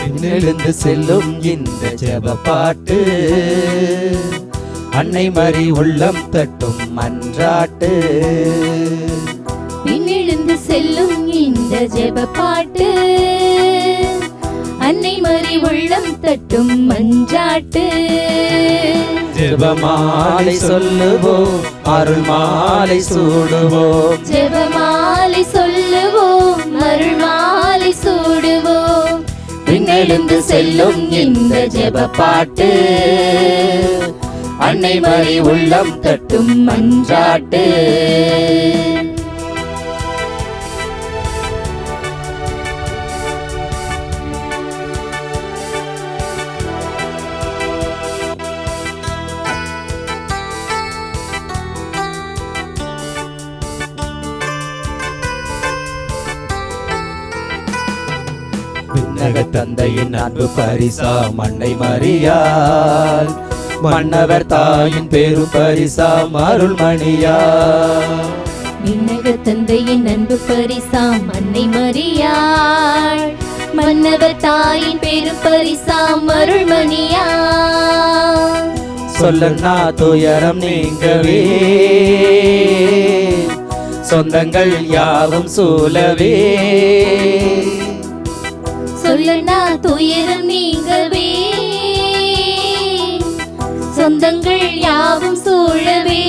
எழுந்து செல்லும் இந்த ஜெப பாட்டு அன்னை மரி உள்ளம் தட்டும் மன்றாட்டு. எழுந்து செல்லும் இந்த ஜெப பாட்டு அன்னை மரி உள்ளம் தட்டும் மன்றாட்டு. ஜெபமாலை சொல்லுவோம், அருள் மாலை சூடுவோம். ஜெபமாலை சொல்லுவோம், அருள் மாலை சூடுவோம். எழுந்து செல்லும் இந்த ஜெப பாட்டு அன்னை மரி உள்ளம் தட்டும் மன்றாட்டு. விண்ணக தந்தையின் அன்பு பரிசாம் அன்னை மரியாள், மன்னவர் தாயின் பெரும் பரிசாம் அருள்மணியாள். விண்ணக தந்தையின் அன்பு பரிசாம் அன்னை மரியாள், மன்னவர் தாயின் பெரும் பரிசாம் அருள்மணியாள். சொல்லன்னா துயரம் நீங்கவே, சொந்தங்கள் யாவும் சூழவே. சொல்லனா துயரம் நீங்கவே, சொந்தங்கள் யாவும் சூழவே.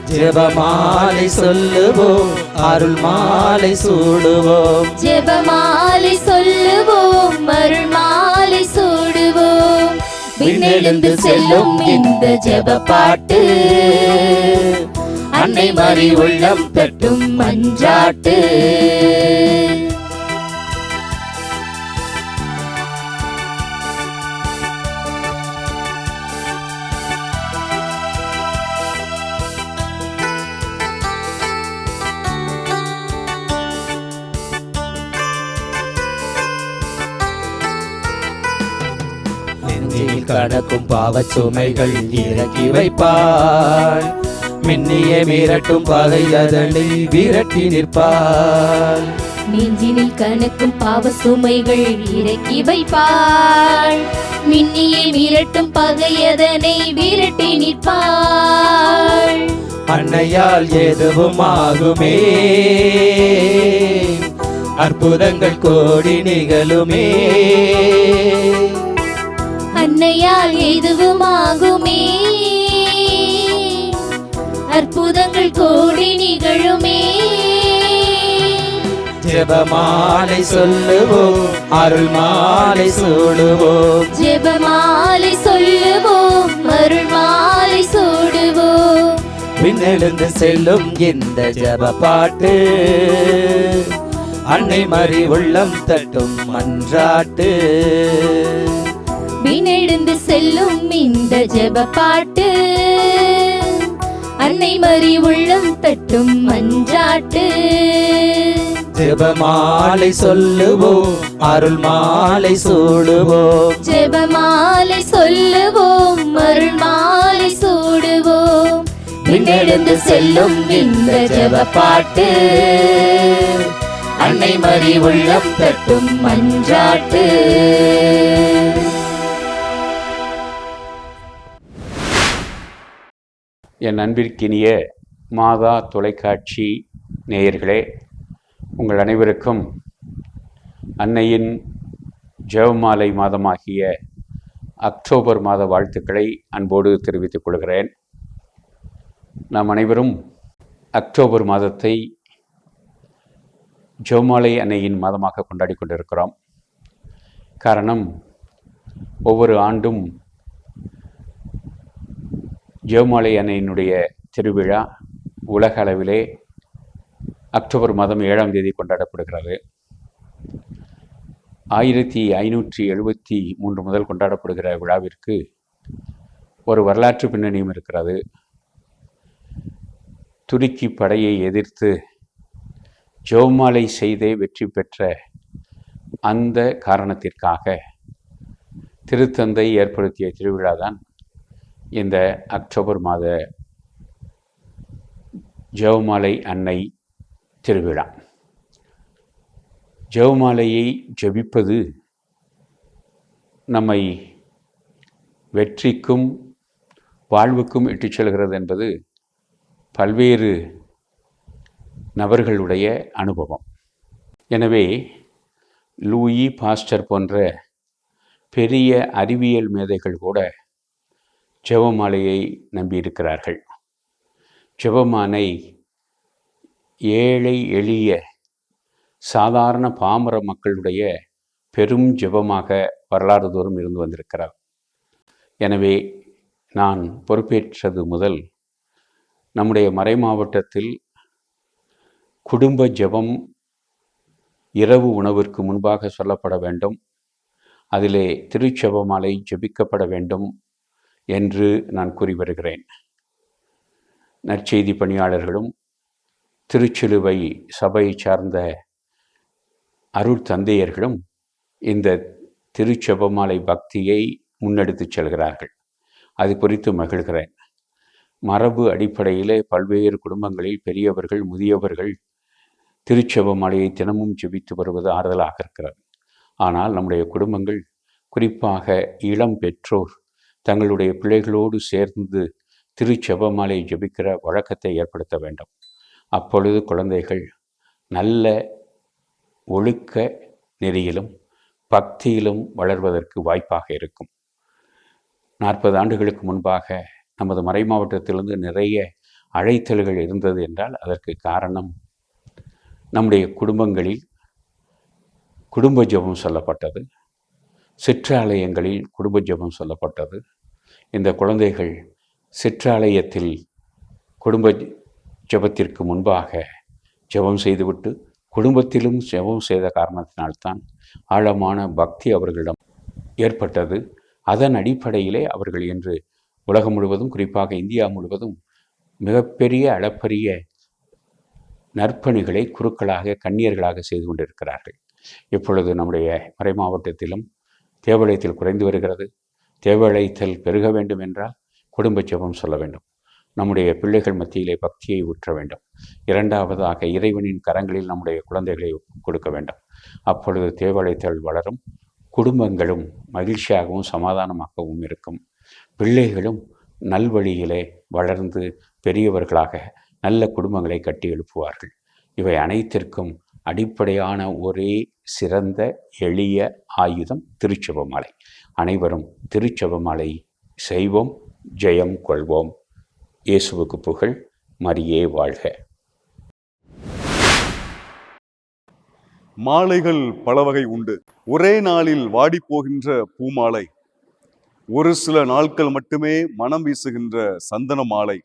ஜெபமாலை சொல்லுவோம், அருள் மாலை சூடுவோம். ஜெபமாலை சொல்லுவோம், அருள் மாலை சூடுவோம். விண்ணெழுந்து செல்லும் இந்த ஜெப பாட்டு அன்னை மரி உள்ளம் தட்டும் மன்றாட்டு. நெஞ்சில் கடக்கும் பாவச் சுமைகள் இறக்கி வைப்பாள், மின்னிய மீறட்டும் பகை அதனை விரட்டி நிற்பாள். நெஞ்சினில் கணக்கும் பாவ சுமைகள் இறக்கி வைப்பாள், மின்னியை மீறட்டும் பகையதனை விரட்டி நிற்பாள். அன்னையால் எதுவும் ஆகுமே, அற்புதங்கள் கோடி நிகழுமே. அன்னையால் எதுவும் ஆகுமே, அற்புதங்கள் கோடி நிகழுமே. ஜெபமாலை சொல்லுவோம், அருள் மாலை சூடுவோம். ஜெபமாலை சொல்லுவோம், அருள் மாலை சூடுவோம். விண்ணெழுந்து செல்லும் இந்த ஜெப பாட்டு அன்னை மரி உள்ளம் தட்டும் மன்றாட்டு. விண்ணெழுந்து செல்லும் இந்த ஜெப பாட்டு அன்னை மரி உள்ளம் தட்டும் மன்றாட்டு. ஜெபமாலை சொல்லுவோம், அருள் மாலை சூடுவோம். ஜெபமாலை சொல்லுவோம், அருள் மாலை சூடுவோம். விண்ணெழுந்து செல்லும் இந்த ஜெப பாட்டு அன்னை மரி உள்ளம் தட்டும் மன்றாட்டு. என் அன்பிற்கினிய மாதா தொலைக்காட்சி நேயர்களே, உங்கள் அனைவருக்கும் அன்னையின் ஜெபமாலை மாதமாகிய அக்டோபர் மாத வாழ்த்துக்களை அன்போடு தெரிவித்துக் கொள்கிறேன். நாம் அனைவரும் அக்டோபர் மாதத்தை ஜெபமாலை அன்னையின் மாதமாக கொண்டாடி கொண்டிருக்கிறோம். காரணம், ஒவ்வொரு ஆண்டும் ஜெபமாலை அன்னையினுடைய திருவிழா உலக அளவிலே அக்டோபர் மாதம் 7ஆம் தேதி கொண்டாடப்படுகிறது. 1573 முதல் கொண்டாடப்படுகிற விழாவிற்கு ஒரு வரலாற்று பின்னணியும் இருக்கிறது. துருக்கி படையை எதிர்த்து ஜெபமாலை செய்தே வெற்றி பெற்ற அந்த காரணத்திற்காக திருத்தந்தை ஏற்படுத்திய திருவிழாதான் இந்த அக்டோபர் மாத ஜெபமாலை அன்னை திருவிழா. ஜெபமாலையை ஜெபிப்பது நம்மை வெற்றிக்கும் வாழ்வுக்கும் இட்டுச் செல்கிறது என்பது பல்வேறு நபர்களுடைய அனுபவம். எனவே லூயி பாஸ்டர் போன்ற பெரிய அறிவியல் மேதைகள் கூட ஜெபமாலையை நம்பியிருக்கிறார்கள். ஜெபமாலை ஏழை எளிய சாதாரண பாமர மக்களுடைய பெரும் ஜெபமாக வரலாறு தோறும் இருந்து வந்திருக்கிறார். எனவே நான் பொறுப்பேற்றது முதல் நம்முடைய மறை மாவட்டத்தில் குடும்ப ஜெபம் இரவு உணவிற்கு முன்பாக சொல்லப்பட வேண்டும், அதிலே திருச்செபமாலை ஜெபிக்கப்பட வேண்டும் என்று நான் கூறி வருகிறேன். நற்செய்தி பணியாளர்களும் திருச்சிலுவை சபை சார்ந்த அருட்தந்தையர்களும் இந்த திருச்செபமாலை பக்தியை முன்னெடுத்து செல்கிறார்கள். அது குறித்து மகிழ்கிறேன். மரபு அடிப்படையிலே பல்வேறு குடும்பங்களில் பெரியவர்கள் முதியவர்கள் திருச்செபமாலையை தினமும் ஜெபித்து வருவது ஆறுதலாக இருக்கிறது. ஆனால் நம்முடைய குடும்பங்கள், குறிப்பாக இளம் பெற்றோர் தங்களுடைய பிள்ளைகளோடு சேர்ந்து திருச்செபமாலை ஜெபிக்கிற வழக்கத்தை ஏற்படுத்த வேண்டும். அப்பொழுது குழந்தைகள் நல்ல ஒழுக்க நெறியிலும் பக்தியிலும் வளர்வதற்கு வாய்ப்பாக இருக்கும். 40 ஆண்டுகளுக்கு முன்பாக நமது மறை மாவட்டத்திலிருந்து நிறைய அழைத்தல்கள் இருந்தது என்றால் அதற்கு காரணம் நம்முடைய குடும்பங்களில் குடும்ப ஜெபம் சொல்லப்பட்டது, சிற்றாலயங்களில் குடும்ப ஜெபம் சொல்லப்பட்டது. இந்த குழந்தைகள் சிற்றாலயத்தில் குடும்ப ஜெபத்திற்கு முன்பாக ஜெபம் செய்துவிட்டு குடும்பத்திலும் ஜெபம் செய்த காரணத்தினால்தான் ஆழமான பக்தி அவர்களிடம் ஏற்பட்டது. அதன் அடிப்படையிலே அவர்கள் இன்று உலகம் முழுவதும், குறிப்பாக இந்தியா முழுவதும் மிகப்பெரிய அளப்பரிய நற்பணிகளை குருக்களாக கன்னியர்களாக செய்து கொண்டிருக்கிறார்கள். இப்பொழுது நம்முடைய மறை மாவட்டத்திலும் தேவாலயத்தில் குறைந்து வருகிறது. தேவாலயத்தில் பெருக வேண்டும் என்றால் குடும்ப ஜெபம் சொல்ல வேண்டும். நம்முடைய பிள்ளைகள் மத்தியிலே பக்தியை ஊற்ற வேண்டும். இரண்டாவதாக இறைவனின் கரங்களில் நம்முடைய குழந்தைகளை கொடுக்க வேண்டும். அப்பொழுது தேவாலயத்தில் வளரும், குடும்பங்களும் மகிழ்ச்சியாகவும் சமாதானமாகவும் இருக்கும். பிள்ளைகளும் நல்வழியிலே வளர்ந்து பெரியவர்களாக நல்ல குடும்பங்களை கட்டி எழுப்புவார்கள். இவை அனைத்திற்கும் அடிப்படையான ஒரே சிறந்த எளிய ஆயுதம் திருச்செபமாலை. அனைவரும் திருச்செபமாலை செய்வோம், ஜெயம் கொள்வோம். இயேசுவுக்கு புகழ், மரியே வாழ்க. மாலைகள் பல வகை உண்டு. ஒரே நாளில் வாடி போகின்ற பூமாலை, ஒரு சில நாட்கள் மட்டுமே மனம் வீசுகின்ற சந்தன மாலை,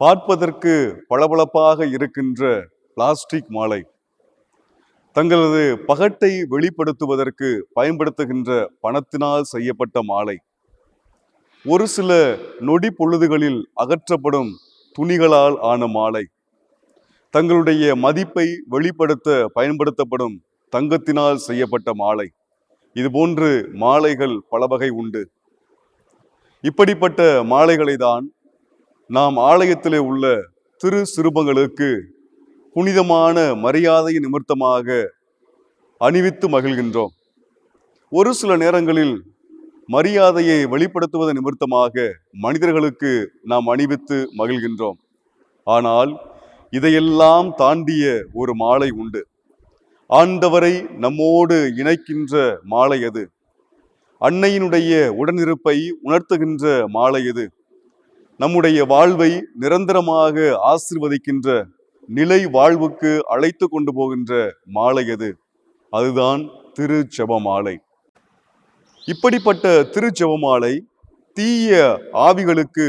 பார்ப்பதற்கு பளபளப்பாக இருக்கின்ற பிளாஸ்டிக் மாலை, தங்களது பகட்டை வெளிப்படுத்துவதற்கு பயன்படுத்துகின்ற பணத்தினால் செய்யப்பட்ட மாலை, ஒரு சில நொடி பொழுதுகளில் அகற்றப்படும் துணிகளால் ஆன மாலை, தங்களுடைய மதிப்பை வெளிப்படுத்த பயன்படுத்தப்படும் தங்கத்தினால் செய்யப்பட்ட மாலை, இதுபோன்று மாலைகள் பல வகை உண்டு. இப்படிப்பட்ட மாலைகளை தான் நாம் ஆலயத்திலே உள்ள திரு சிறுபங்களுக்கு புனிதமான மரியாதை நிமித்தமாக அணிவித்து மகிழ்கின்றோம். ஒரு சில நேரங்களில் மரியாதையை வெளிப்படுத்துவது நிமித்தமாக மனிதர்களுக்கு நாம் அணிவித்து மகிழ்கின்றோம். ஆனால் இதையெல்லாம் தாண்டிய ஒரு மாலை உண்டு. ஆண்டவரை நம்மோடு இணைக்கின்ற மாலை அது. அன்னையினுடைய உடனிருப்பை உணர்த்துகின்ற மாலை அது. நம்முடைய வாழ்வை நிரந்தரமாக ஆசீர்வதிக்கின்ற, நிலை வாழ்வுக்கு அழைத்து கொண்டு போகின்ற மாலை அது. அதுதான் திருச்செபமாலை. இப்படிப்பட்ட திருச்செபமாலை தீய ஆவிகளுக்கு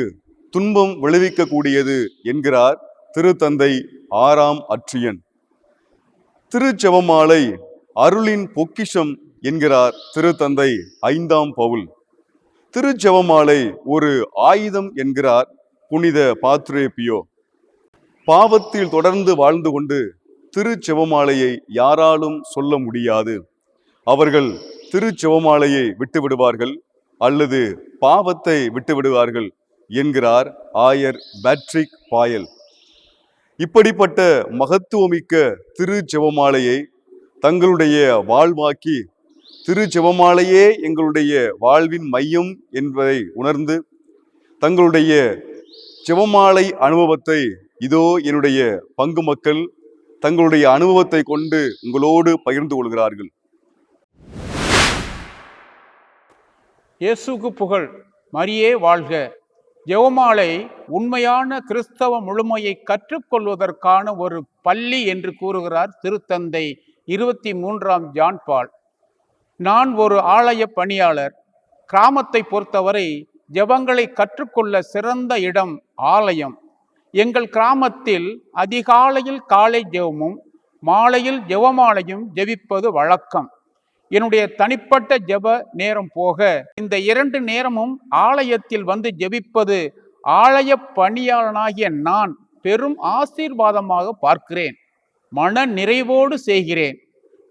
துன்பம் விளைவிக்கக்கூடியது என்கிறார் திருத்தந்தை 6ஆம் அட்ரியன். திருச்செபமாலை அருளின் பொக்கிஷம் என்கிறார் திருத்தந்தை 5ஆம் பவுல். திருச்செபமாலை ஒரு ஆயுதம் என்கிறார் புனித பாத்ரே பியோ. பாவத்தில் தொடர்ந்து வாழ்ந்து கொண்டு திருச்செபமாலையை யாராலும் சொல்ல முடியாது. அவர்கள் திருச்செபமாலையை விட்டுவிடுவார்கள் அல்லது பாவத்தை விட்டுவிடுவார்கள் என்கிறார் ஆயர் பேட்ரிக் பாயல். இப்படிப்பட்ட மகத்துவமிக்க திருச்செபமாலையை தங்களுடைய வாழ்வாக்கி திரு ஜெபமாலையே எங்களுடைய வாழ்வின் மையம் என்பதை உணர்ந்து தங்களுடைய ஜெபமாலை அனுபவத்தை இதோ என்னுடைய பங்கு மக்கள் தங்களுடைய அனுபவத்தை கொண்டு உங்களோடு பகிர்ந்து கொள்கிறார்கள். இயேசுக்கு புகழ், மரியே வாழ்க. ஜெபமாலை உண்மையான கிறிஸ்தவ முழுமையை கற்றுக்கொள்வதற்கான ஒரு பள்ளி என்று கூறுகிறார் திருத்தந்தை 23ஆம் ஜான் பால். நான் ஒரு ஆலய பணியாளர். கிராமத்தை பொறுத்தவரை ஜெபங்களை கற்றுக்கொள்ள சிறந்த இடம் ஆலயம். எங்கள் கிராமத்தில் அதிகாலையில் காலை ஜெபமும் மாலையில் ஜெபமாலையும் ஜெபிப்பது வழக்கம். என்னுடைய தனிப்பட்ட ஜெப நேரம் போக இந்த 2 நேரமும் ஆலயத்தில் வந்து ஜெபிப்பது ஆலய பணியாளனாகிய நான் பெரும் ஆசீர்வாதமாக பார்க்கிறேன். மன நிறைவோடு செய்கிறேன்.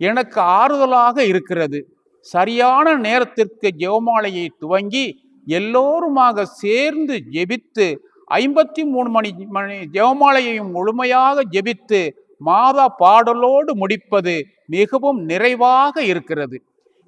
எனக்கு ஆறுதலாக இருக்கிறது. சரியான நேரத்திற்கு ஜெபமாலையை துவங்கி எல்லோருமாக சேர்ந்து ஜெபித்து 53 மணி ஜெபமாலையையும் முழுமையாக ஜெபித்து மாதா பாடலோடு முடிப்பது மிகவும் நிறைவாக இருக்கிறது.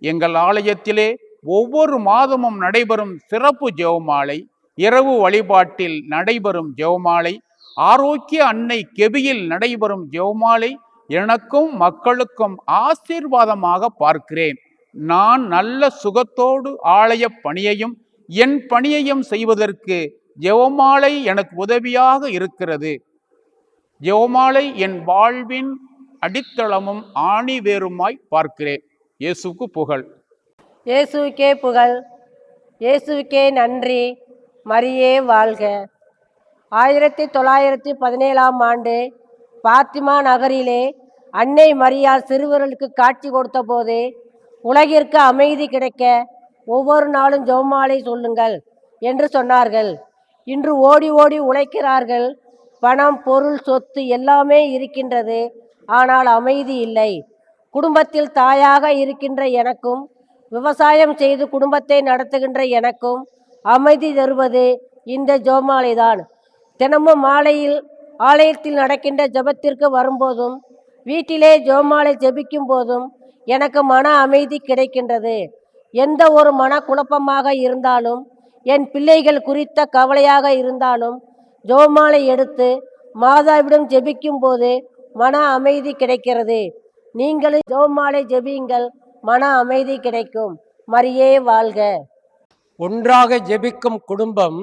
எங்கள் ஆலயத்திலே ஒவ்வொரு மாதமும் நடைபெறும் சிறப்பு ஜெபமாலை, இரவு வழிபாட்டில் நடைபெறும் ஜெபமாலை, ஆரோக்கிய அன்னை கெபியில் நடைபெறும் ஜெபமாலை எனக்கும் மக்களுக்கும் ஆசீர்வாதமாக பார்க்கிறேன். நான் நல்ல சுகத்தோடு ஆலய பணியையும் என் பணியையும் செய்வதற்கு ஜெபமாலை எனக்கு உதவியாக இருக்கிறது. ஜெபமாலை என் வாழ்வின் அடித்தளமும் ஆணிவேருமாய் பார்க்கிறேன். இயேசுக்கு புகழ். இயேசுவுக்கே புகழ். இயேசுவுக்கே நன்றி. மரியே வாழ்க. 1917ஆம் ஆண்டு பாத்திமா நகரிலே அன்னை மரியாள் சிறுவர்களுக்கு காட்சி கொடுத்த போது உலகிற்கு அமைதி கிடைக்க ஒவ்வொரு நாளும் ஜெபமாலை சொல்லுங்கள் என்று சொன்னார்கள். இன்று ஓடி ஓடி உழைக்கிறார்கள். பணம், பொருள், சொத்து எல்லாமே இருக்கின்றது. ஆனால் அமைதி இல்லை. குடும்பத்தில் தாயாக இருக்கின்ற எனக்கும் விவசாயம் செய்து குடும்பத்தை நடத்துகின்ற எனக்கும் அமைதி தருவது இந்த ஜெபமாலை தான். தினமும் மாலையில் ஆலயத்தில் நடக்கின்ற ஜெபத்திற்கு வரும்போதும் வீட்டிலே ஜெபமாலை ஜெபிக்கும் போதும் எனக்கு மன அமைதி கிடைக்கின்றது. எந்த ஒரு மனக்குழப்பமாக இருந்தாலும், என் பிள்ளைகள் குறித்த கவலையாக இருந்தாலும் ஜெபமாலை எடுத்து மாதாவிடம் ஜெபிக்கும் போது மன அமைதி கிடைக்கிறது. நீங்களும் ஜெபமாலை ஜெபியுங்கள், மன அமைதி கிடைக்கும். மரியே வாழ்க. ஒன்றாக ஜெபிக்கும் குடும்பம்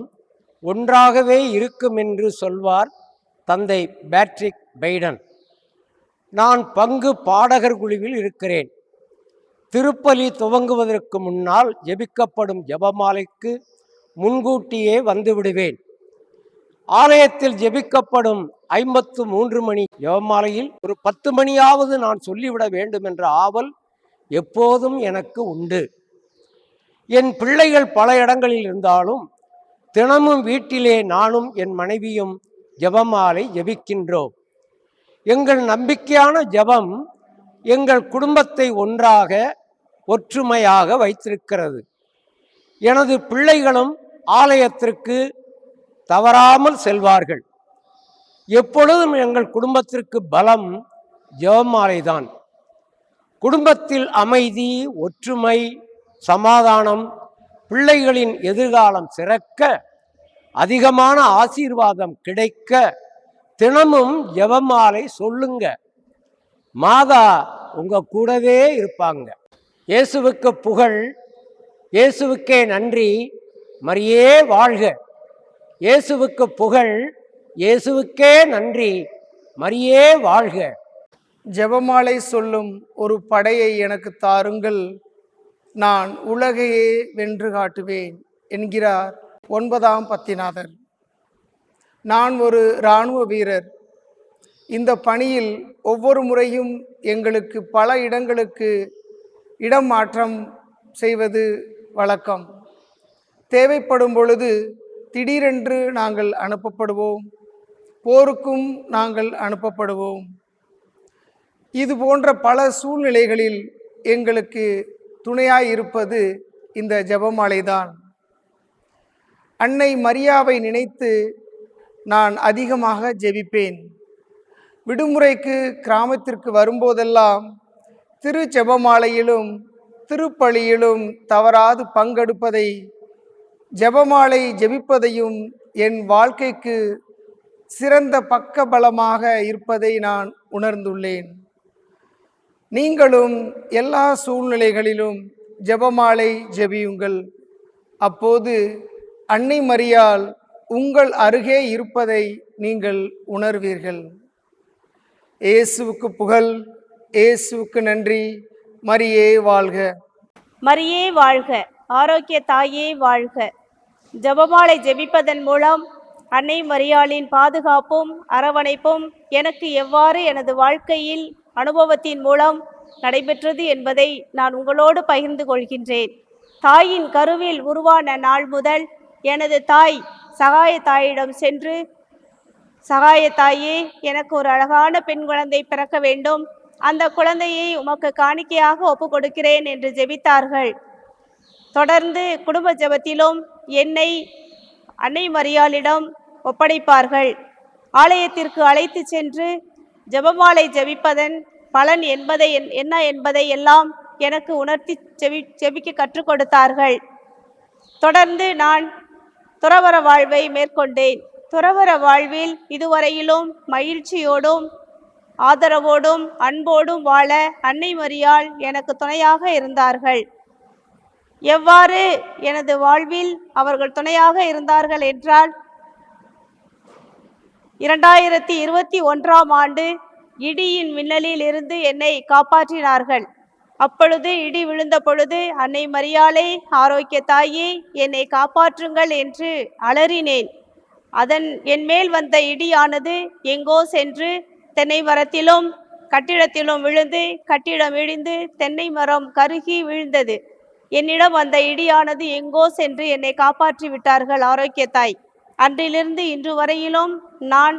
ஒன்றாகவே இருக்கும் என்று சொல்வார் தந்தை பேட்ரிக் பைடன். நான் பங்கு பாடகர் குழுவில் இருக்கிறேன். திருப்பலி துவங்குவதற்கு முன்னால் ஜெபிக்கப்படும் ஜெபமாலைக்கு முன்கூட்டியே வந்துவிடுவேன். ஆலயத்தில் ஜெபிக்கப்படும் 53 மணி ஜெபமாலையில் ஒரு 10 மணியாவது நான் சொல்லிவிட வேண்டும் என்ற ஆவல் எப்போதும் எனக்கு உண்டு. என் பிள்ளைகள் பல இடங்களில் இருந்தாலும் தினமும் வீட்டிலே நானும் என் மனைவியும் ஜெபமாலை ஜெபிக்கின்றோம். எங்கள் நம்பிக்கையான ஜெபம் எங்கள் குடும்பத்தை ஒன்றாக ஒற்றுமையாக வைத்திருக்கிறது. எனது பிள்ளைகளும் ஆலயத்திற்கு தவறாமல் செல்வார்கள். எப்பொழுதும் எங்கள் குடும்பத்திற்கு பலம் ஜெபமாலைதான். குடும்பத்தில் அமைதி, ஒற்றுமை, சமாதானம், பிள்ளைகளின் எதிர்காலம் சிறக்க, அதிகமான ஆசீர்வாதம் கிடைக்க தினமும் ஜெபமாலை சொல்லுங்க. மாதா உங்க கூடவே இருப்பாங்க. இயேசுவுக்கு புகழ். இயேசுவுக்கே நன்றி. மரியே வாழ்க. இயேசுவுக்கு புகழ். இயேசுவுக்கே நன்றி. மரியே வாழ்க. ஜெபமாலை சொல்லும் ஒரு படையை எனக்கு தாருங்கள், நான் உலகையே வென்று காட்டுவேன் என்கிறார் 9ஆம் பத்திநாதர். நான் ஒரு இராணுவ வீரர். இந்த பணியில் ஒவ்வொரு முறையும் எங்களுக்கு பல இடங்களுக்கு இடம் மாற்றம் செய்வது வழக்கம். தேவைப்படும் பொழுது திடீரென்று நாங்கள் அனுப்பப்படுவோம். போருக்கும் நாங்கள் அனுப்பப்படுவோம். இது போன்ற பல சூழ்நிலைகளில் எங்களுக்கு துணையாய் இருப்பது இந்த ஜெபமாலைதான். அன்னை மரியாவை நினைத்து நான் அதிகமாக ஜெபிப்பேன். விடுமுறைக்கு கிராமத்திற்கு வரும்போதெல்லாம் திரு ஜெபமாலையிலும் திருப்பலியிலும் தவறாது பங்கெடுப்பதை, ஜெபமாலை ஜெபிப்பதையும் என் வாழ்க்கைக்கு சிறந்த பக்கபலமாக இருப்பதை நான் உணர்ந்துள்ளேன். நீங்களும் எல்லா சூழ்நிலைகளிலும் ஜெபமாலை ஜெபியுங்கள். அப்போது அன்னை மரியாள் உங்கள் அருகே இருப்பதை நீங்கள் உணர்வீர்கள். இயேசுவுக்கு புகழ், இயேசுவுக்கு நன்றி. மரியே வாழ்க. மரியே வாழ்க. ஆரோக்கிய தாயே வாழ்க. ஜெபமாலை ஜெபிப்பதன் மூலம் அன்னை மரியாளின் பாதுகாப்பும் அரவணைப்பும் எனக்கு எவ்வாறு எனது வாழ்க்கையில் அனுபவத்தின் மூலம் நடைபெற்றது என்பதை நான் உங்களோடு பகிர்ந்து கொள்கின்றேன். தாயின் கருவில் உருவான நாள் முதல் எனது தாய் சகாய தாயிடம் சென்று, சகாய தாயே, எனக்கு ஒரு அழகான பெண் குழந்தை பிறக்க வேண்டும், அந்த குழந்தையை உமக்கு காணிக்கையாக ஒப்பு கொடுக்கிறேன் என்று ஜெபித்தார்கள். தொடர்ந்து குடும்ப ஜெபத்திலும் என்னை அன்னை மரியாளிடம் ஒப்படைப்பார்கள். ஆலயத்திற்கு அழைத்து சென்று ஜெபமாலை ஜெபிப்பதன் பலன் என்ன என்பதை எல்லாம் எனக்கு உணர்த்தி ஜெபிக்க கற்றுக் கொடுத்தார்கள். தொடர்ந்து நான் துறவற வாழ்வை மேற்கொண்டேன். துறவற வாழ்வில் இதுவரையிலும் மகிழ்ச்சியோடும் ஆதரவோடும் அன்போடும் வாழ அன்னை மரியாள் எனக்கு துணையாக இருந்தார்கள். எவ்வாறு எனது வாழ்வில் அவர்கள் துணையாக இருந்தார்கள் என்றால், 2021ஆம் ஆண்டு இடியின் மின்னலில் இருந்து என்னை காப்பாற்றினார்கள். அப்பொழுது இடி விழுந்த பொழுது, அன்னை மரியாளே, ஆரோக்கிய தாயே, என்னை காப்பாற்றுங்கள் என்று அலறினேன். என் மேல் வந்த இடியானது எங்கோ சென்று தென்னை மரத்திலும் கட்டிடத்திலும் விழுந்து, கட்டிடம் இடிந்து தென்னை மரம் கருகி விழுந்தது. என்னிடம் வந்த இடியானது எங்கோ சென்று என்னை காப்பாற்றி விட்டார்கள் ஆரோக்கிய தாய். அன்றிலிருந்து இன்று வரையிலும் நான்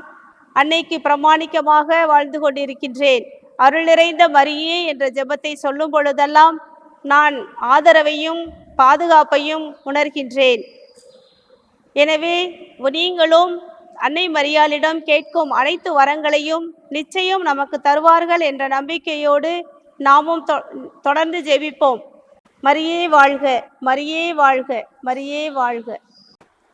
அன்னைக்கு பிரமாணிக்கமாக வாழ்ந்து கொண்டிருக்கின்றேன். அருள் நிறைந்த மரியே என்ற ஜெபத்தை சொல்லும் பொழுதெல்லாம் நான் ஆதரவையும் பாதுகாப்பையும் உணர்கின்றேன். எனவே நீங்களும் அன்னை மரியாளிடம் கேட்கும் அனைத்து வரங்களையும் நிச்சயம் நமக்கு தருவார்கள் என்ற நம்பிக்கையோடு நாமும் தொடர்ந்து ஜெபிப்போம். மரியே வாழ்க, மரியே வாழ்க, மரியே வாழ்க.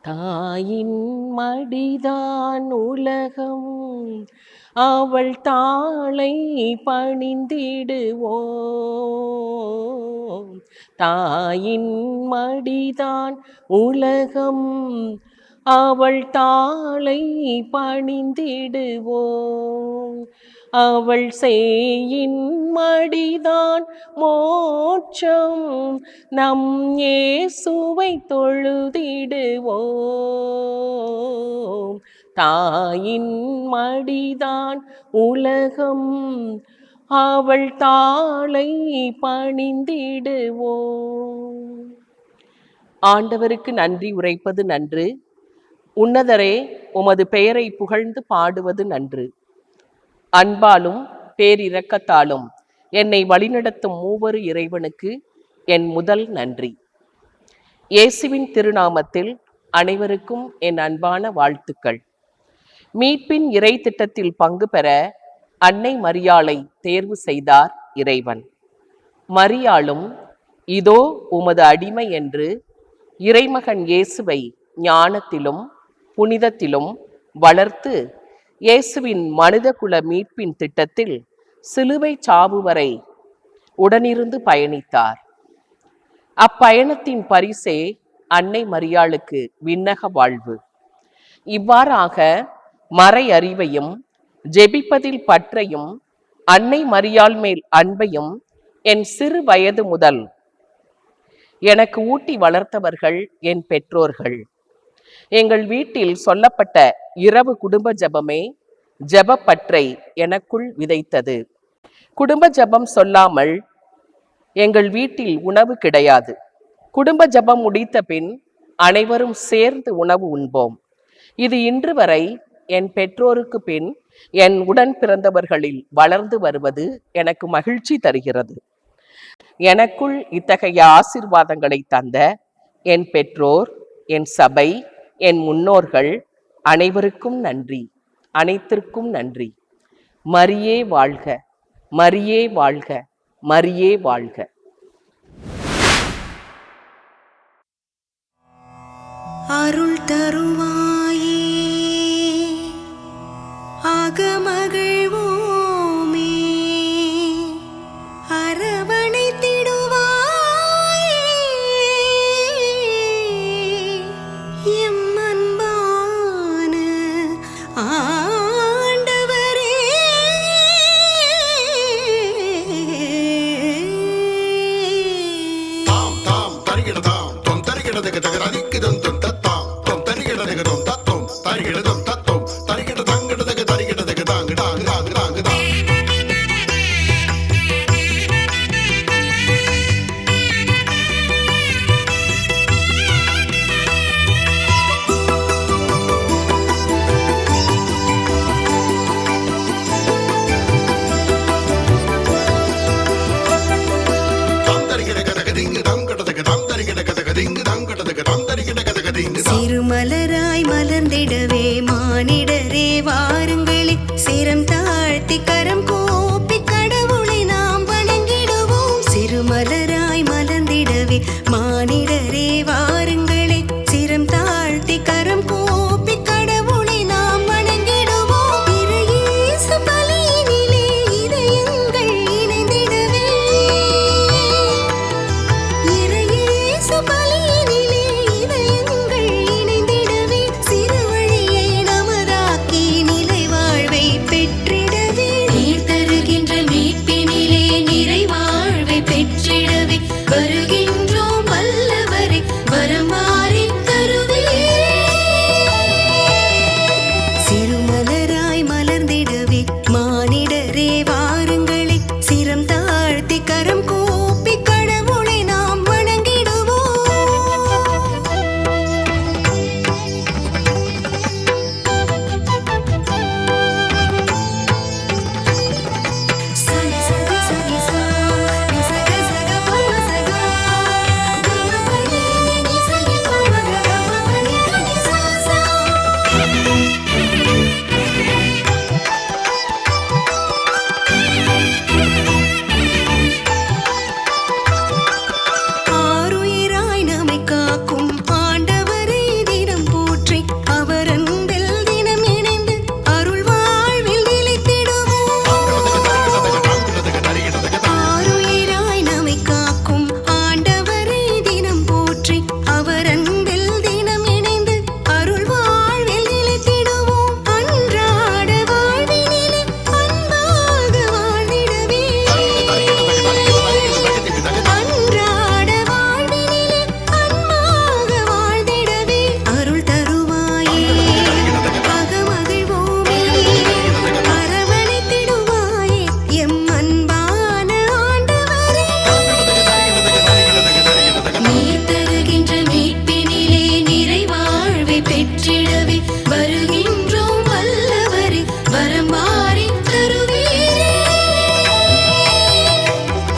தாயின் மடிதான் உலகம், அவள் தாளை பணிந்திடுவோம். தாயின் மடிதான் உலகம், அவள் தாளை பணிந்திடுவோம். அவள் சேயின் மடிதான் மோட்சம், நம் இயேசுவை தொழுதிடுவோம். தாயின் மடிதான் உலகம், அவள் தாளை பணிந்திடுவோம். ஆண்டவருக்கு நன்றி உரைப்பது நன்று, உன்னதரே உமது பெயரை புகழ்ந்து பாடுவது நன்று. அன்பாலும் பேரிரக்கத்தாலும் என்னை வழிநடத்தும் மூவரு இறைவனுக்கு என் முதல் நன்றி. இயேசுவின் திருநாமத்தில் அனைவருக்கும் என் அன்பான வாழ்த்துக்கள். மீட்பின் இறை திட்டத்தில் பங்கு பெற அன்னை மரியாளை தேர்வு செய்தார் இறைவன். மரியாளும் இதோ உமது அடிமை என்று இறைமகன் இயேசுவை ஞானத்திலும் புனிதத்திலும் வளர்த்து இயேசுவின் மனிதகுல மீட்பின் திட்டத்தில் சிலுவை சாவு வரை உடனிருந்து பயணித்தார். அப்பயணத்தின் பரிசே அன்னை மரியாளுக்கு விண்ணக வாழ்வு. இவ்வாறாக மறை அறிவையும் ஜெபிப்பதில் பற்றையும் அன்னை மரியாள் மேல் அன்பையும் என் சிறு வயது முதல் எனக்கு ஊட்டி வளர்த்தவர்கள் என் பெற்றோர்கள். எங்கள் வீட்டில் சொல்லப்பட்ட இரவு குடும்ப ஜபமே ஜபப்பற்றை எனக்குள் விதைத்தது. குடும்ப ஜபம் சொல்லாமல் எங்கள் வீட்டில் உணவு கிடையாது. குடும்ப ஜபம் முடித்த பின் அனைவரும் சேர்ந்து உணவு உண்போம். இது இன்று வரை என் பெற்றோருக்கு பின் என் உடன் பிறந்தவர்களில் வளர்ந்து வருவது எனக்கு மகிழ்ச்சி தருகிறது. எனக்குள் இத்தகைய ஆசீர்வாதங்களை தந்த என் பெற்றோர், என் சபை, என் முன்னோர்கள் அனைவருக்கும் நன்றி, அனைத்திற்கும் நன்றி. மரியே வாழ்க, மரியே வாழ்க, மரியே வாழ்க. அருள் தருவாயே அகமகிழ்வோமே, அரவணைத்திடுவாயே எம் அன்பான ஆண்டவரே. தாம் தாம் தருகிறதாம் தொம் தருகிறதுக்கு தகரதிக்குதும் தொம் தத்தாம் தொம் தருகிறதுக்கு தொம் தத்தும் தருகிறதும் தத்தும் தருகிற தங்கிடதுக்கு தருகிறதுக்கு தாங்கு தாங்கு தாங்கு தாங்கு தாங்கு. சிறுமலராய் மலர்ந்திடவே மானிடரே வாருங்களே, சிரம் தாழ்த்தி கரம் கோப்பி கடவுளை நாம் வணங்கிடுவோம். சிறுமலராய் மலர்ந்திடவே மானிடரே வாருங்களே, சிரம் தாழ்த்தி கரம் கோப்பி கடவுளை நாம் வணங்கிடுவோம். இறையேசு பலியினிலே இதயங்கள் இணைந்திடவே, இறையேசு பலியினிலே இதயங்கள் இணைந்திடவே, சிறுவழியை நமதாக்கி நிலை வாழ்வை பெற்றிடவே, நீர் தருகின்ற மீட்பினிலே நிறை வாழ்வை பெற்றிடவே, வருகின்றோம் வல்லவரை வரமாறி தருவீரே. சிறுமலராய் மலர்ந்திடவே மானிடரே வாருங்களே, சிரம் தாழ்த்தி கரம் கூப்பி கடவுளை நாம் வணங்கிடுவோம். சனி சனி சனி சா நி சக சக பம சக கம பனி நி சனி பம கம பனி நி சா சா. ஆருயிராய் நம்மை காக்கும் ஆண்டவரை தினம் போற்றி, அவர் அன்பில் தினம் இணைந்து அருள் வாழ்வில் நிலைத்திடுவோம். ஆருயிராய் நம்மை காக்கும் ஆண்டவரை தினம் போற்றி, அவர் அன்பில் தினம் இணைந்து அருள் வாழ்வில் நிலைத்திடுவோம். அன்றாட வாழ்வினிலே அன்பாக வாழ்ந்திடவே, அன்றாட வாழ்வினிலே அன்பாக வாழ்ந்திடவே, அருள் தருவாயே அகமகிழ்வோமே, அரவணைத்திடுவாயே எம் அன்பான ஆண்டவரே. நீர் தருகின்ற மீட்பினிலே நிறை வாழ்வை பெற்றிடவே, வருகின்றோம் வல்லவரே வரமாறி தருவீரே.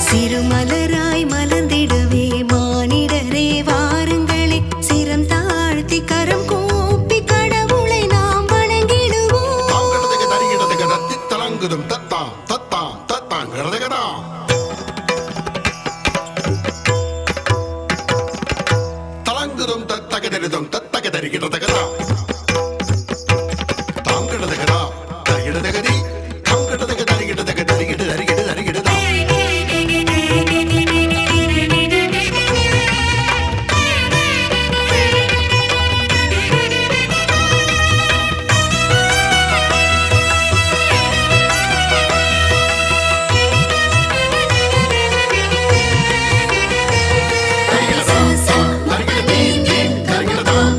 சிறுமலராய் மலர்ந்திடவே மானிடரே வாருங்களே, சிரம் தாழ்த்தி கரம் கூப்பி கடவுளை நாம் வணங்கிடுவோம். தாங்கிறதுக்கு தருகிறதுக்கு தத்தி தலங்குதும் தத்தாம் தத்தாம் தத்தாங்கிறதுக்குதாம். தலங்குதும் தத்தகதரிதும் தத்தகதரிகிறதுக்குதாம். தாங்கிறதுக்குதா தருகிறதுகதி தாங்கிறதுக்கு தருகிறதுக்கு தருகிடு தருகிடு தருகிடுதாம். தருகிறதாம் தருகிடு தீம் தீம் தருகிறதாம்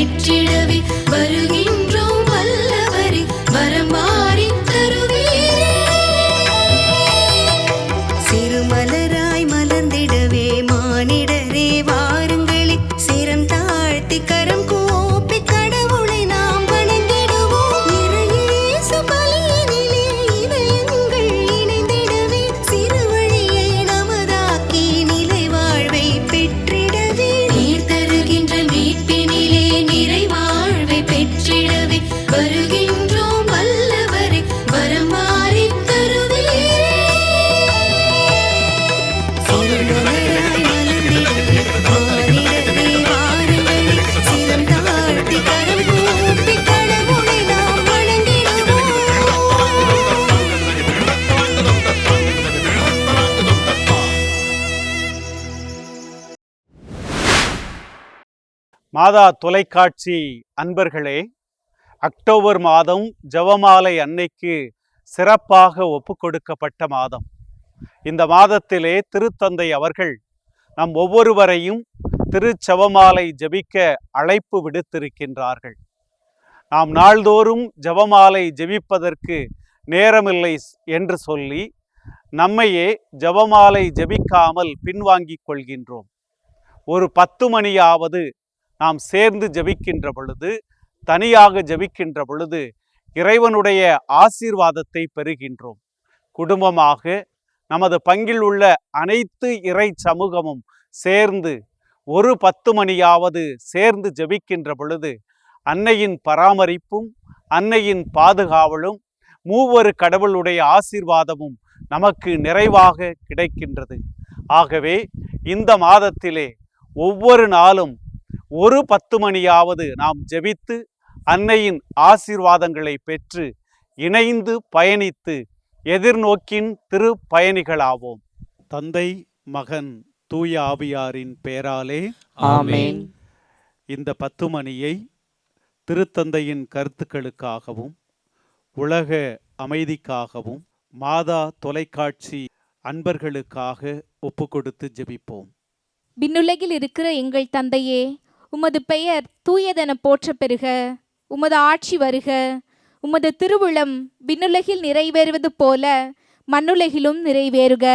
பெற்றிடவே வருகின்றோம் வல்லவரே வரமாறி தருவீரே. சிறுமலராய் மலர்ந்திடவே மானிடரே வாருங்களே, சிரம் தாழ்த்தி கரம் கூப்பி கடவுளை நாம் வணங்கிடுவோம். இறையேசு பலியினிலே இதயங்கள் இணைந்திடவே, சிறுவழியை நமதாக்கி நிலை வாழ்வை பெற்றிடவே, நீர் தருகின்ற மீட்பினிலே நிறை வாழ்வை பெற்றிடவே வருகின்றோம் வல்லவரே வரமாறி தருவீரே. சிறுமலராய் மலர்ந்திடவே மானிடரே வாருங்களே, சிரம் தாழ்த்தி கரம் கூப்பி கடவுளை நாம் வணங்கிடுவோம். மாதா தொலைக்காட்சி அன்பர்களே, அக்டோபர் மாதம் ஜெபமாலை அன்னைக்கு சிறப்பாக ஒப்புக்கொடுக்கப்பட்ட மாதம். இந்த மாதத்திலே திருத்தந்தை அவர்கள் நம் ஒவ்வொருவரையும் திருச்செபமாலை ஜெபிக்க அழைப்பு விடுத்திருக்கின்றார்கள். நாம் நாள்தோறும் ஜெபமாலை ஜெபிப்பதற்கு நேரமில்லை என்று சொல்லி நம்மையே ஜெபமாலை ஜெபிக்காமல் பின்வாங்கிக் கொள்கின்றோம். ஒரு 10 மணியாவது நாம் சேர்ந்து ஜெபிக்கின்ற பொழுது, தனியாக ஜெபிக்கின்ற பொழுது இறைவனுடைய ஆசீர்வாதத்தை பெறுகின்றோம். குடும்பமாக நமது பங்கில் உள்ள அனைத்து இறை சமூகமும் சேர்ந்து ஒரு 10 மணியாவது சேர்ந்து ஜெபிக்கின்ற பொழுது அன்னையின் பராமரிப்பும் அன்னையின் பாதுகாவலும் மூவரு கடவுளுடைய ஆசீர்வாதமும் நமக்கு நிறைவாக கிடைக்கின்றது. ஆகவே இந்த மாதத்திலே ஒவ்வொரு நாளும் ஒரு 10 மணியாவது நாம் ஜெபித்து அன்னையின் ஆசீர்வாதங்களை பெற்று இணைந்து பயணித்து எதிர்நோக்கின் திரு பயணிகளாவோம். தந்தை, மகன், தூய ஆவியாரின் பெயராலே ஆமென். இந்த 10 மணியை திருத்தந்தையின் கருத்துக்களுக்காகவும் உலக அமைதிக்காகவும் மாதா தொலைக்காட்சி அன்பர்களுக்காக ஒப்புக்கொடுத்து ஜெபிப்போம். விண்ணுலகில் இருக்கிற எங்கள் தந்தையே, உமது பெயர் தூயதென போற்ற பெறுக. உமது ஆட்சி வருக. உமது திருவுளம் விண்ணுலகில் நிறைவேறுவது போல மண்ணுலகிலும் நிறைவேறுக.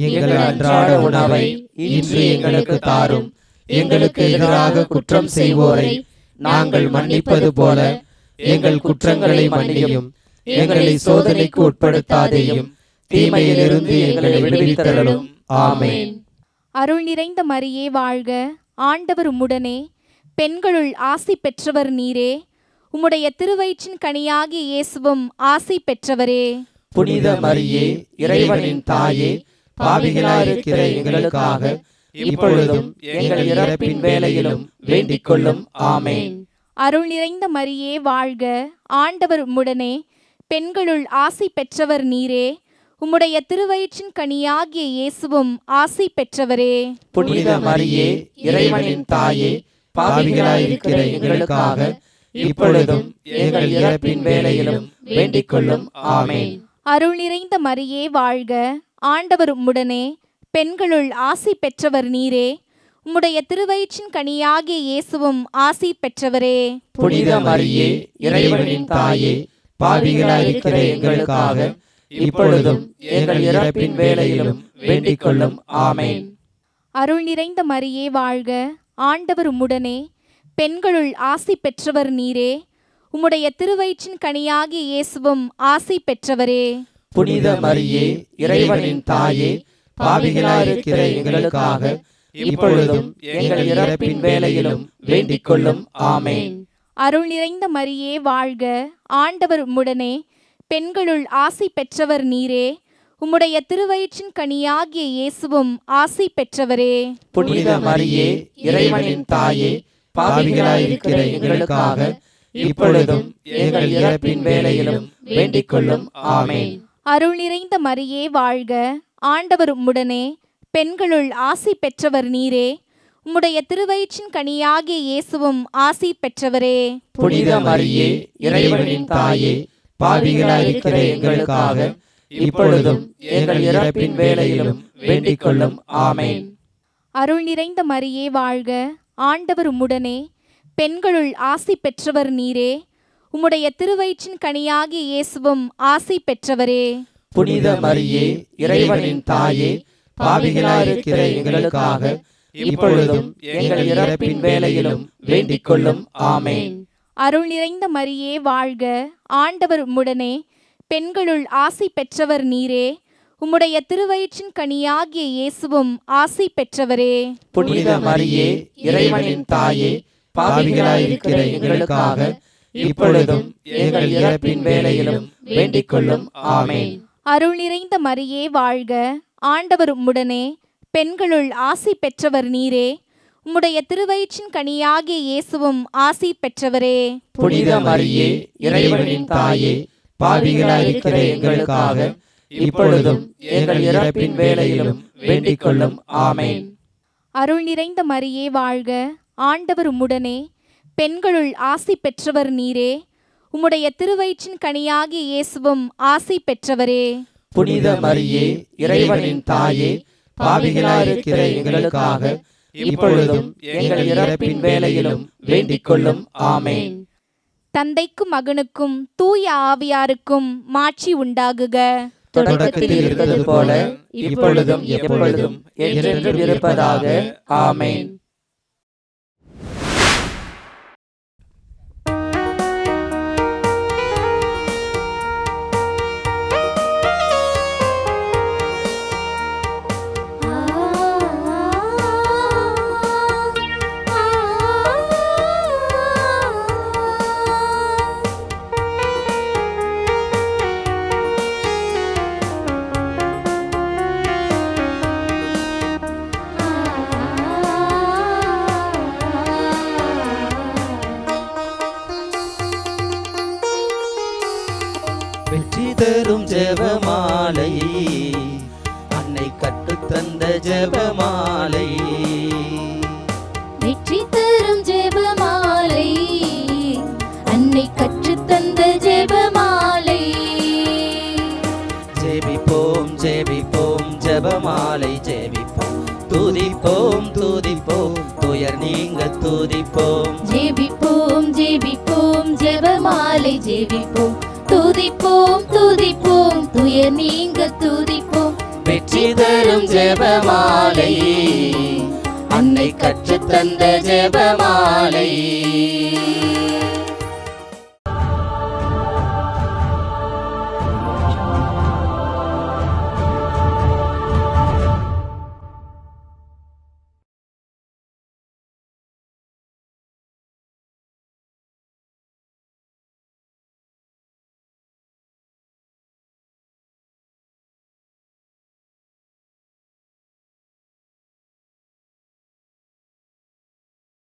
எங்கள் அன்றாட உணவை இன்று எங்களுக்கு தாரும். எங்களுக்கு எதிராக குற்றம் செய்வோரை நாங்கள் மன்னிப்பது போல எங்கள் குற்றங்களை மன்னியும். எங்களை சோதனைக்கு உட்படுத்தாதேயும், தீமையிலிருந்து எங்களை விடுவித்தருளும். ஆமென். அருள் நிறைந்த மரியே வாழ்க. ஆண்டவர் உம்முடனே, பெண்களுள் ஆசி பெற்றவர் நீரே. உம்முடைய திருவயிற்றின் கனியாகிய இயேசுவும் ஆசி பெற்றவரே. புனித மரியே, இறைவனின் தாயே, பாவிகளாயிருக்கிற எங்களுக்காக இப்பொழுதும் எங்கள் இறப்பின் வேளையிலும் வேண்டிக் கொள்ளும். ஆமென். அருள் நிறைந்த மரியே வாழ்க. ஆண்டவர் உம்முடனே, பெண்களுள் ஆசி பெற்றவர் நீரே. உம்முடைய திருவயிற்றின் கனியாகிய இயேசுவும் ஆசி பெற்றவரே. புனித மரியே, இறைவனின் தாயே, பாவிகளாயிருக்கிற எங்களுக்காக இப்பொழுதும் எங்கள் இறப்பின் வேளையிலும் வேண்டிக் கொள்ளும். ஆமென். அருள் நிறைந்த மரியே வாழ்க. ஆண்டவர் உம்முடனே, பெண்களுள் ஆசி பெற்றவர் நீரே. உம்முடைய திருவயிற்றின் கனியாகிய இயேசுவும் ஆசி பெற்றவரே. புனித மரியே, இறைவனின் தாயே, பாவிகளாயிருக்கிற எங்களுக்காக இப்பொழுதும் எங்கள் இறப்பின் வேளையிலும் வேண்டிக் கொள்ளும். ஆமென். அருள் நிறைந்த மரியே வாழ்க. ஆண்டவர் உம்முடனே, பெண்களுள் ஆசி பெற்றவர் நீரே. உம்முடைய திருவயிற்றின் கனியாகிய இயேசுவும் ஆசி பெற்றவரே. புனித மரியே, இறைவனின் தாயே, பாவிகளாயிருக்கிற எங்களுக்காக இப்பொழுதும் எங்கள் இறப்பின் வேளையிலும் வேண்டிக் கொள்ளும். ஆமென். அருள் நிறைந்த மரியே வாழ்க. ஆண்டவர் உம்முடனே, பெண்களுள் ஆசி பெற்றவர் நீரே. உம்முடைய திருவயிற்றின் கனியாகிய இயேசுவும் ஆசி பெற்றவரே. புனித மரியே, இறைவனின் தாயே, பாவிகளாயிருக்கிற எங்களுக்காக இப்பொழுதும் எங்கள் இறப்பின் வேளையிலும் வேண்டிக் கொள்ளும். ஆமென். அருள் நிறைந்த மரியே வாழ்க. ஆண்டவர் உம்முடனே, பெண்களுள் ஆசி பெற்றவர் நீரே. உம்முடைய திருவயிற்றின் கனியாகிய இயேசுவும் ஆசி பெற்றவரே. புனித மரியே, இறைவனின் தாயே, பாவிகளாயிருக்கிற எங்களுக்காக இப்பொழுதும் எங்கள் இறப்பின் வேளையிலும் வேண்டிக் கொள்ளும். ஆமென். அருள் நிறைந்த மரியே வாழ்க. ஆண்டவர் உம்முடனே, பெண்களுள் ஆசி பெற்றவர் நீரே. உம்முடைய திருவயிற்றின் கனியாகிய இயேசுவும் ஆசி பெற்றவரே. புனித மரியே, இறைவனின் தாயே, பாவிகளாயிருக்கிற எங்களுக்காக இப்பொழுதும் எங்கள் இறப்பின் வேளையிலும் வேண்டிக் கொள்ளும். ஆமென். அருள் நிறைந்த மரியே வாழ்க, ஆண்டவர் உம்முடனே. பெண்களுள் ஆசி பெற்றவர் நீரே. உம்முடைய திருவயிற்றின் கனியாகிய இயேசுவும் ஆசி பெற்றவரே. புனித மரியே, இறைவனின் தாயே, பாவிகளாயிருக்கிற எங்களுக்காக இப்பொழுதும் எங்கள் இறப்பின் வேளையிலும் வேண்டிக் கொள்ளும். ஆமென். அருள் நிறைந்த மரியே வாழ்க, ஆண்டவர் உம்முடனே. பெண்களுள் ஆசி பெற்றவர் நீரே. உம்முடைய திருவயிற்றின் கனியாகிய இயேசுவும் ஆசி பெற்றவரே. புனித மரியே, இறைவனின் தாயே, பாவிகளாயிருக்கிற எங்களுக்காக இப்பொழுதும் எங்கள் இறப்பின் வேளையிலும் வேண்டிக் கொள்ளும். ஆமென். அருள் நிறைந்த மரியே வாழ்க, ஆண்டவர் உம்முடனே. பெண்களுள் ஆசி பெற்றவர் நீரே. உம்முடைய திருவயிற்றின் கனியாகிய இயேசுவும் ஆசி பெற்றவரே. புனித மரியே, இறைவனின் தாயே, பாவிகளாயிருக்கிற எங்களுக்காக இப்பொழுதும் எங்கள் இறப்பின் வேளையிலும் வேண்டிக் கொள்ளும். ஆமென். தந்தைக்கும் மகனுக்கும் தூய ஆவியாருக்கும் மாட்சி உண்டாகுக. தொடக்கத்தில் இருந்தது போல இப்பொழுதும் எப்பொழுதும் என்றென்றும் இருப்பதாக. ஆமென். வெற்றி தரும் ஜெபமாலை, அன்னை கற்றுத்தந்த ஜெபமாலை. வெற்றி தரும் ஜெபமாலை, அன்னை கற்றுத்தந்த ஜெபமாலை. ஜெபிப்போம் ஜெபிப்போம் ஜெபமாலை ஜெபிப்போம், துதிப்போம் துதிப்போம் துயர் நீங்க துதிப்போம். ஜெபிப்போம் ஜெபிப்போம் ஜெபமாலை ஜெபிப்போம், துதிப்போம் துதிப்போம் துயர் நீங்க துதிப்போம். வெற்றி தரும் ஜெபமாலை, அன்னை கற்றுத்தந்த ஜெபமாலை.